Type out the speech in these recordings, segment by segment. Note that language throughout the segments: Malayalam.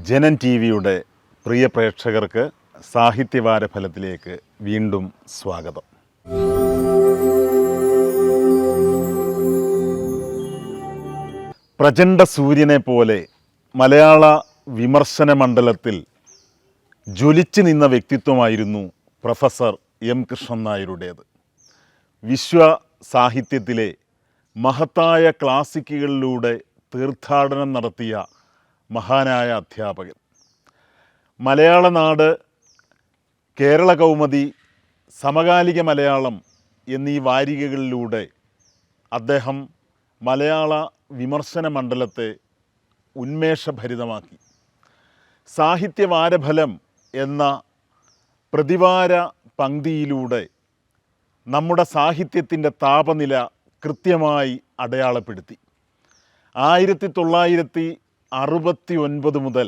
ജനൻ ടി വിയുടെ പ്രിയ പ്രേക്ഷകർക്ക് സാഹിത്യവാരഫലത്തിലേക്ക് വീണ്ടും സ്വാഗതം. പ്രചണ്ഡ സൂര്യനെ പോലെ മലയാള വിമർശന മണ്ഡലത്തിൽ ജ്വലിച്ചു നിന്ന വ്യക്തിത്വമായിരുന്നു പ്രൊഫസർ എം കൃഷ്ണൻ നായരുടേത്. വിശ്വ സാഹിത്യത്തിലെ മഹത്തായ ക്ലാസിക്കുകളിലൂടെ തീർത്ഥാടനം നടത്തിയ മഹാനായ അധ്യാപകൻ. മലയാള നാട്, കേരള കൗമുദി, സമകാലിക മലയാളം എന്നീ വാരികകളിലൂടെ അദ്ദേഹം മലയാള വിമർശന മണ്ഡലത്തെ ഉന്മേഷഭരിതമാക്കി. സാഹിത്യവാരഫലം എന്ന പ്രതിവാര പംക്തിയിലൂടെ നമ്മുടെ സാഹിത്യത്തിൻ്റെ താപനില കൃത്യമായി അടയാളപ്പെടുത്തി. 1969 മുതൽ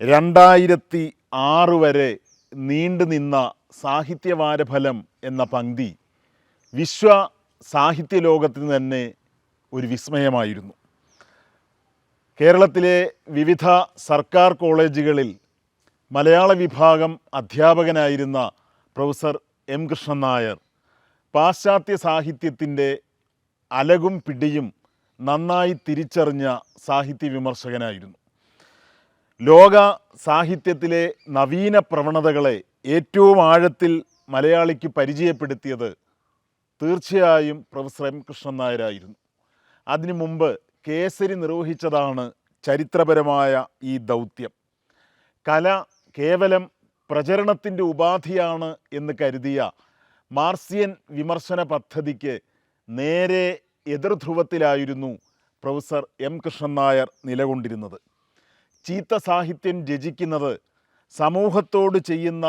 2006 വരെ നീണ്ടുനിന്ന സാഹിത്യവാരഫലം എന്ന പംക്തി വിശ്വ സാഹിത്യ ലോകത്തിന് തന്നെ ഒരു വിസ്മയമായിരുന്നു. കേരളത്തിലെ വിവിധ സർക്കാർ കോളേജുകളിൽ മലയാള വിഭാഗം അധ്യാപകനായിരുന്ന പ്രൊഫസർ എം കൃഷ്ണൻ നായർ പാശ്ചാത്യ സാഹിത്യത്തിൻ്റെ അലകും പിടിയും നന്നായി തിരിച്ചറിഞ്ഞ സാഹിത്യ വിമർശകനായിരുന്നു. ലോക സാഹിത്യത്തിലെ നവീന പ്രവണതകളെ ഏറ്റവും ആഴത്തിൽ മലയാളിക്ക് പരിചയപ്പെടുത്തിയത് തീർച്ചയായും പ്രൊഫസർ എം കൃഷ്ണൻ നായരായിരുന്നു. അതിനു മുമ്പ് കേസരി നിർവഹിച്ചതാണ് ചരിത്രപരമായ ഈ ദൗത്യം. കല കേവലം പ്രചരണത്തിൻ്റെ ഉപാധിയാണ് എന്ന് കരുതിയ മാർസിയൻ വിമർശന പദ്ധതിക്ക് നേരെ എതിർധ്രുവത്തിലായിരുന്നു പ്രൊഫസർ എം കൃഷ്ണൻ നായർ നിലകൊണ്ടിരുന്നത്. ചീത്ത സാഹിത്യം രചിക്കുന്നത് സമൂഹത്തോട് ചെയ്യുന്ന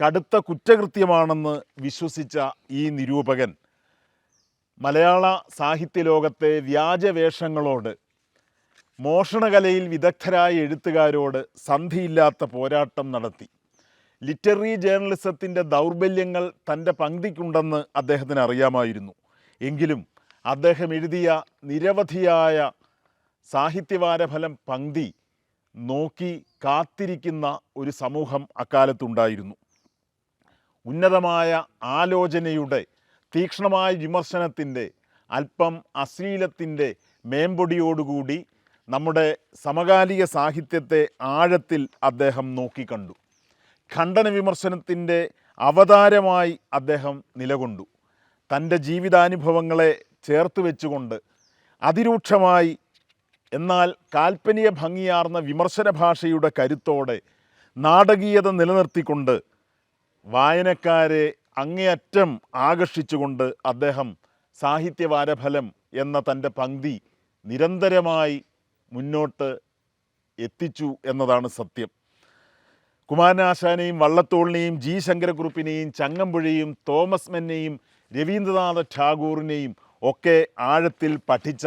കടുത്ത കുറ്റകൃത്യമാണെന്ന് വിശ്വസിച്ച ഈ നിരൂപകൻ മലയാള സാഹിത്യ ലോകത്തെ വ്യാജവേഷങ്ങളോട്, മോഷണകലയിൽ വിദഗ്ധരായ എഴുത്തുകാരോട് സന്ധിയില്ലാത്ത പോരാട്ടം നടത്തി. ലിറ്റററി ജേർണലിസത്തിൻ്റെ ദൗർബല്യങ്ങൾ തൻ്റെ പംക്തിക്കുണ്ടെന്ന് അദ്ദേഹത്തിന് അറിയാമായിരുന്നു. എങ്കിലും അദ്ദേഹം എഴുതിയ നിരവധിയായ സാഹിത്യവാരഫലം പംക്തി നോക്കി കാത്തിരിക്കുന്ന ഒരു സമൂഹം അക്കാലത്തുണ്ടായിരുന്നു. ഉന്നതമായ ആലോചനയുടെ, തീക്ഷ്ണമായ വിമർശനത്തിൻ്റെ, അല്പം അശ്ലീലത്തിൻ്റെ മേമ്പൊടിയോടുകൂടി നമ്മുടെ സമകാലിക സാഹിത്യത്തെ ആഴത്തിൽ അദ്ദേഹം നോക്കിക്കണ്ടു. ഖണ്ഡന വിമർശനത്തിൻ്റെ അവതാരമായി അദ്ദേഹം നിലകൊണ്ടു. തൻ്റെ ജീവിതാനുഭവങ്ങളെ ചേർത്ത് വെച്ചുകൊണ്ട് അതിരൂക്ഷമായി എന്നാൽ കാൽപ്പനിക ഭംഗിയാർന്ന വിമർശന ഭാഷയുടെ കരുത്തോടെ നാടകീയത നിലനിർത്തിക്കൊണ്ട് വായനക്കാരെ അങ്ങേയറ്റം ആകർഷിച്ചുകൊണ്ട് അദ്ദേഹം സാഹിത്യവാരഫലം എന്ന തൻ്റെ പംക്തി നിരന്തരമായി മുന്നോട്ട് എത്തിച്ചു എന്നതാണ് സത്യം. കുമാരനാശാനെയും വള്ളത്തോളിനെയും ജി ശങ്കരക്കുറുപ്പിനെയും ചങ്ങമ്പുഴയും തോമസ് മെന്നെയും രവീന്ദ്രനാഥ ടാഗോറിനെയും ഒക്കെ ആഴത്തിൽ പഠിച്ച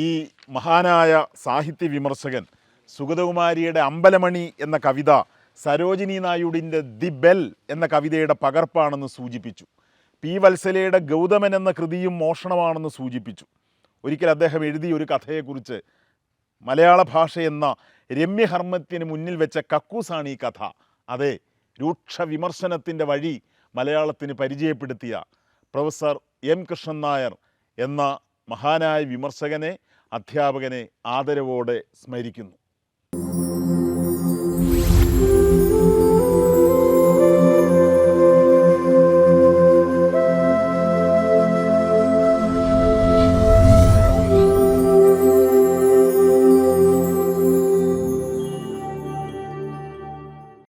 ഈ മഹാനായ സാഹിത്യ വിമർശകൻ സുഗതകുമാരിയുടെ അമ്പലമണി എന്ന കവിത സരോജിനി നായിഡുവിൻ്റെ ദി ബെൽ എന്ന കവിതയുടെ പകർപ്പാണെന്ന് സൂചിപ്പിച്ചു. പി വത്സലയുടെ ഗൗതമൻ എന്ന കൃതിയും മോഷണമാണെന്ന് സൂചിപ്പിച്ചു. ഒരിക്കൽ അദ്ദേഹം എഴുതിയ ഒരു കഥയെക്കുറിച്ച്, മലയാള ഭാഷ എന്ന രമ്യഹർമ്മത്തിന് മുന്നിൽ വെച്ച കക്കൂസാണ് ഈ കഥ. അതെ, രൂക്ഷ വിമർശനത്തിൻ്റെ വഴി മലയാളത്തിന് പരിചയപ്പെടുത്തിയ പ്രൊഫസർ എം കൃഷ്ണൻ നായർ എന്ന മഹാനായ വിമർശകനെ, അധ്യാപകനെ ആദരവോടെ സ്മരിക്കുന്നു.